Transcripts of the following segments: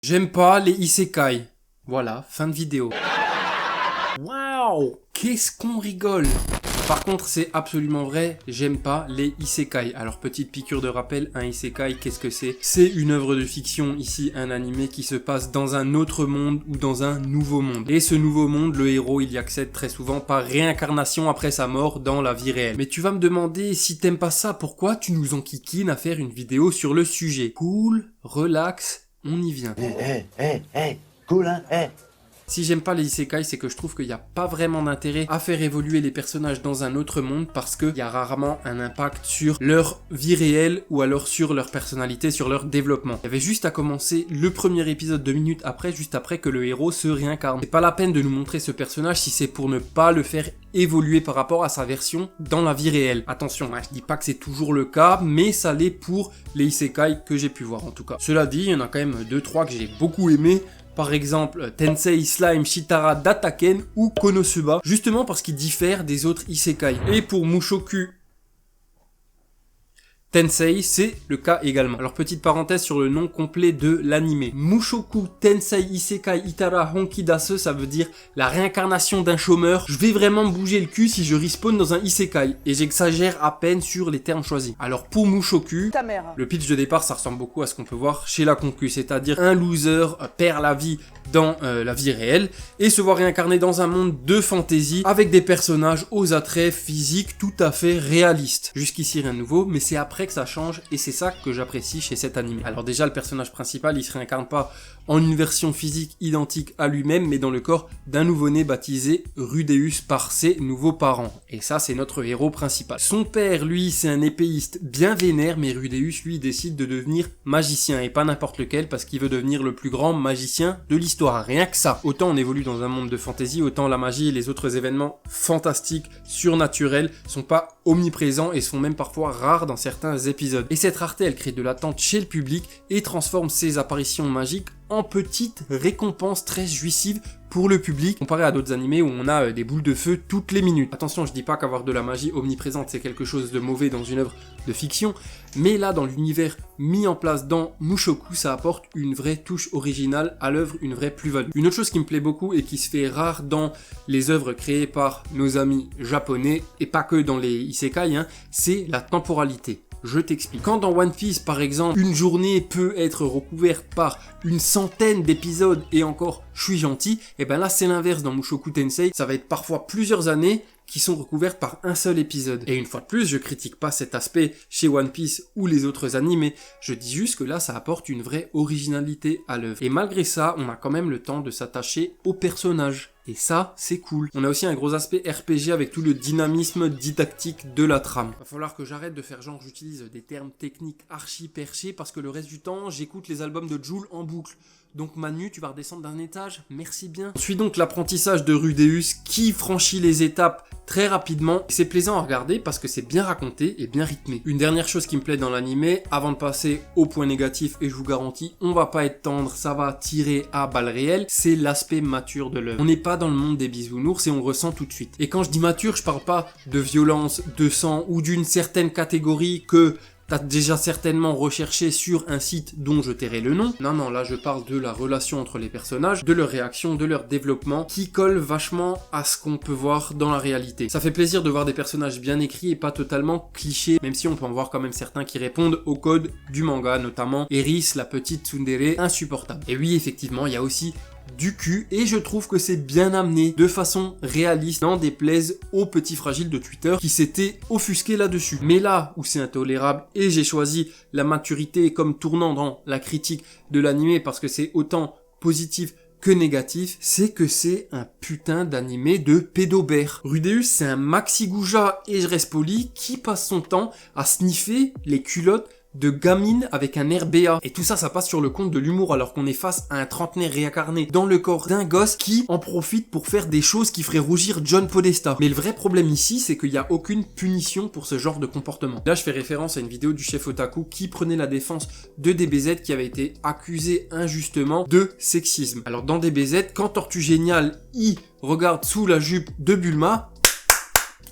J'aime pas les isekai. Voilà, fin de vidéo. Waouh, qu'est-ce qu'on rigole. Par contre, c'est absolument vrai, j'aime pas les isekai. Alors, petite piqûre de rappel, un isekai, qu'est-ce que c'est? C'est une œuvre de fiction, ici un animé qui se passe dans un autre monde ou dans un nouveau monde. Et ce nouveau monde, le héros, il y accède très souvent par réincarnation après sa mort dans la vie réelle. Mais tu vas me demander, si t'aimes pas ça, pourquoi tu nous enquiquines à faire une vidéo sur le sujet? Cool, relax, on y vient. Cool hein, Si j'aime pas les isekai, c'est que je trouve qu'il n'y a pas vraiment d'intérêt à faire évoluer les personnages dans un autre monde parce qu'il y a rarement un impact sur leur vie réelle ou alors sur leur personnalité, sur leur développement. Il y avait juste à commencer le premier épisode 2 minutes après, juste après que le héros se réincarne. C'est pas la peine de nous montrer ce personnage si c'est pour ne pas le faire évoluer par rapport à sa version dans la vie réelle. Attention, je dis pas que c'est toujours le cas, mais ça l'est pour les isekai que j'ai pu voir en tout cas. Cela dit, il y en a quand même 2-3 que j'ai beaucoup aimé. Par exemple, Tensei Slime Shitara Dataken ou Konosuba, justement parce qu'ils diffèrent des autres isekai. Et pour Mushoku Tensei, c'est le cas également. Alors petite parenthèse sur le nom complet de l'anime. Mushoku Tensei Isekai Itara Honkidasu, ça veut dire la réincarnation d'un chômeur. Je vais vraiment me bouger le cul si je respawn dans un isekai. Et j'exagère à peine sur les termes choisis. Alors pour Mushoku, le pitch de départ, ça ressemble beaucoup à ce qu'on peut voir chez la concu. C'est-à-dire un loser perd la vie dans la vie réelle et se voit réincarner dans un monde de fantasy avec des personnages aux attraits physiques tout à fait réalistes. Jusqu'ici rien de nouveau, mais c'est après que ça change et c'est ça que j'apprécie chez cet anime. Alors déjà le personnage principal il se réincarne pas en une version physique identique à lui-même mais dans le corps d'un nouveau-né baptisé Rudeus par ses nouveaux parents. Et ça c'est notre héros principal. Son père lui c'est un épéiste bien vénère mais Rudeus lui décide de devenir magicien et pas n'importe lequel parce qu'il veut devenir le plus grand magicien de l'histoire. Rien que ça. Autant on évolue dans un monde de fantasy, autant la magie et les autres événements fantastiques, surnaturels sont pas omniprésents et sont même parfois rares dans certains épisodes. Et cette rareté, elle crée de l'attente chez le public et transforme ces apparitions magiques en petites récompenses très jouissives pour le public, comparé à d'autres animés où on a des boules de feu toutes les minutes. Attention, je dis pas qu'avoir de la magie omniprésente c'est quelque chose de mauvais dans une œuvre de fiction, mais là dans l'univers mis en place dans Mushoku, ça apporte une vraie touche originale à l'œuvre, une vraie plus-value. Une autre chose qui me plaît beaucoup et qui se fait rare dans les œuvres créées par nos amis japonais, et pas que dans les isekai, c'est la temporalité. Je t'explique. Quand dans One Piece, par exemple, une journée peut être recouverte par une centaine d'épisodes et encore, je suis gentil, et ben là c'est l'inverse dans Mushoku Tensei, ça va être parfois plusieurs années qui sont recouvertes par un seul épisode. Et une fois de plus, je critique pas cet aspect chez One Piece ou les autres animés, je dis juste que là ça apporte une vraie originalité à l'œuvre. Et malgré ça, on a quand même le temps de s'attacher aux personnages. Et ça, c'est cool. On a aussi un gros aspect RPG avec tout le dynamisme didactique de la trame. Va falloir que j'arrête de faire genre j'utilise des termes techniques archi perchés parce que le reste du temps, j'écoute les albums de Jul en boucle. Donc Manu, tu vas redescendre d'un étage, merci bien. Suis donc l'apprentissage de Rudeus qui franchit les étapes très rapidement. C'est plaisant à regarder parce que c'est bien raconté et bien rythmé. Une dernière chose qui me plaît dans l'animé, avant de passer au point négatif, et je vous garantis, on va pas être tendre, ça va tirer à balles réelles, c'est l'aspect mature de l'œuvre. On n'est pas dans le monde des bisounours et on ressent tout de suite. Et quand je dis mature, je parle pas de violence, de sang ou d'une certaine catégorie que t'as déjà certainement recherché sur un site dont je tairai le nom. Non, là je parle de la relation entre les personnages, de leur réaction, de leur développement, qui colle vachement à ce qu'on peut voir dans la réalité. Ça fait plaisir de voir des personnages bien écrits et pas totalement clichés, même si on peut en voir quand même certains qui répondent au code du manga, notamment Eris, la petite tsundere insupportable. Et oui, effectivement, il y a aussi du cul et je trouve que c'est bien amené de façon réaliste, n'en déplaise aux petits fragiles de Twitter qui s'étaient offusqués là-dessus. Mais là où c'est intolérable et j'ai choisi la maturité comme tournant dans la critique de l'animé parce que c'est autant positif que négatif, c'est que c'est un putain d'animé de pédobère. Rudeus, c'est un maxi gouja et je reste poli qui passe son temps à sniffer les culottes de gamine avec un air béat. Et tout ça, ça passe sur le compte de l'humour alors qu'on est face à un trentenaire réincarné dans le corps d'un gosse qui en profite pour faire des choses qui feraient rougir John Podesta. Mais le vrai problème ici, c'est qu'il n'y a aucune punition pour ce genre de comportement. Là, je fais référence à une vidéo du chef Otaku qui prenait la défense de DBZ qui avait été accusé injustement de sexisme. Alors dans DBZ, quand Tortue Géniale y regarde sous la jupe de Bulma,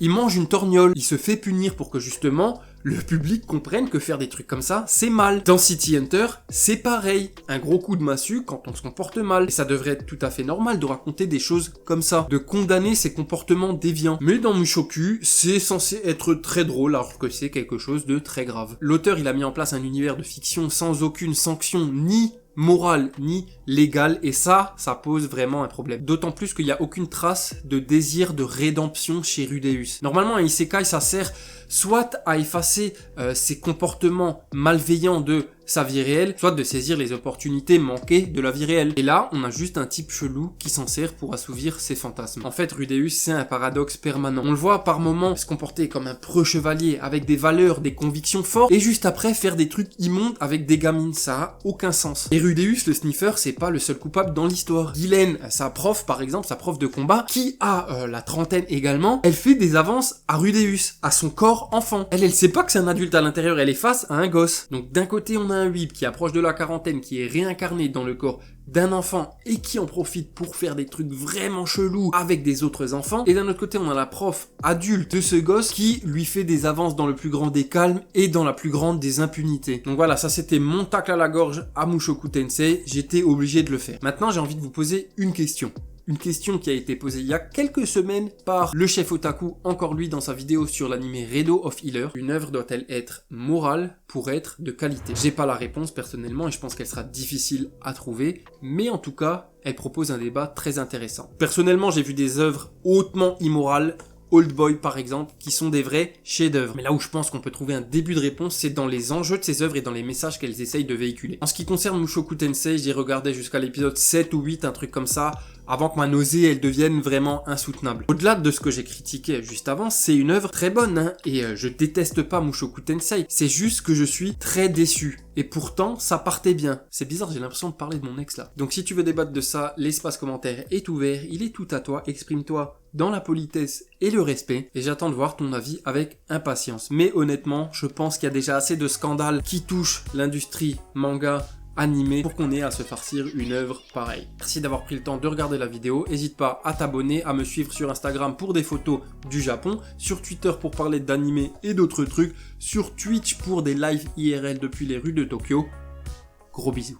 il mange une torgnole. Il se fait punir pour que justement le public comprenne que faire des trucs comme ça, c'est mal. Dans City Hunter, c'est pareil. Un gros coup de massue quand on se comporte mal. Et ça devrait être tout à fait normal de raconter des choses comme ça, de condamner ces comportements déviants. Mais dans Mushoku, c'est censé être très drôle alors que c'est quelque chose de très grave. L'auteur, il a mis en place un univers de fiction sans aucune sanction ni morale ni légale, et ça pose vraiment un problème. D'autant plus qu'il n'y a aucune trace de désir de rédemption chez Rudeus. Normalement, un isekai, ça sert soit à effacer ses comportements malveillants de sa vie réelle, soit de saisir les opportunités manquées de la vie réelle. Et là, on a juste un type chelou qui s'en sert pour assouvir ses fantasmes. En fait, Rudeus, c'est un paradoxe permanent. On le voit par moments se comporter comme un preux chevalier, avec des valeurs, des convictions fortes, et juste après faire des trucs immondes avec des gamines. Ça a aucun sens. Et Rudeus, le sniffer, c'est pas le seul coupable dans l'histoire. Guylaine, sa prof, par exemple, sa prof de combat, qui a la trentaine également, elle fait des avances à Rudeus, à son corps enfant. Elle sait pas que c'est un adulte à l'intérieur, elle est face à un gosse. Donc d'un côté, on a un weeb qui approche de la quarantaine, qui est réincarné dans le corps d'un enfant et qui en profite pour faire des trucs vraiment chelous avec des autres enfants. Et d'un autre côté, on a la prof adulte de ce gosse qui lui fait des avances dans le plus grand des calmes et dans la plus grande des impunités. Donc voilà, ça c'était mon tacle à la gorge à Mushoku Tensei. J'étais obligé de le faire. Maintenant, j'ai envie de vous poser une question. Une question qui a été posée il y a quelques semaines par le chef otaku, encore lui, dans sa vidéo sur l'anime Redo of Healer. Une œuvre doit-elle être morale pour être de qualité? J'ai pas la réponse personnellement et je pense qu'elle sera difficile à trouver, mais en tout cas, elle propose un débat très intéressant. Personnellement, j'ai vu des œuvres hautement immorales, Old Boy par exemple, qui sont des vrais chefs-d'œuvre. Mais là où je pense qu'on peut trouver un début de réponse, c'est dans les enjeux de ces œuvres et dans les messages qu'elles essayent de véhiculer. En ce qui concerne Mushoku Tensei, j'ai regardé jusqu'à l'épisode 7 ou 8, un truc comme ça, avant que ma nausée elle devienne vraiment insoutenable. Au-delà de ce que j'ai critiqué juste avant, c'est une œuvre très bonne, hein, et je déteste pas Mushoku Tensei, c'est juste que je suis très déçu. Et pourtant, ça partait bien. C'est bizarre, j'ai l'impression de parler de mon ex là. Donc si tu veux débattre de ça, l'espace commentaire est ouvert, il est tout à toi, exprime-toi dans la politesse et le respect, et j'attends de voir ton avis avec impatience. Mais honnêtement, je pense qu'il y a déjà assez de scandales qui touchent l'industrie manga animé pour qu'on ait à se farcir une œuvre pareille. Merci d'avoir pris le temps de regarder la vidéo, n'hésite pas à t'abonner, à me suivre sur Instagram pour des photos du Japon, sur Twitter pour parler d'animé et d'autres trucs, sur Twitch pour des lives IRL depuis les rues de Tokyo. Gros bisous.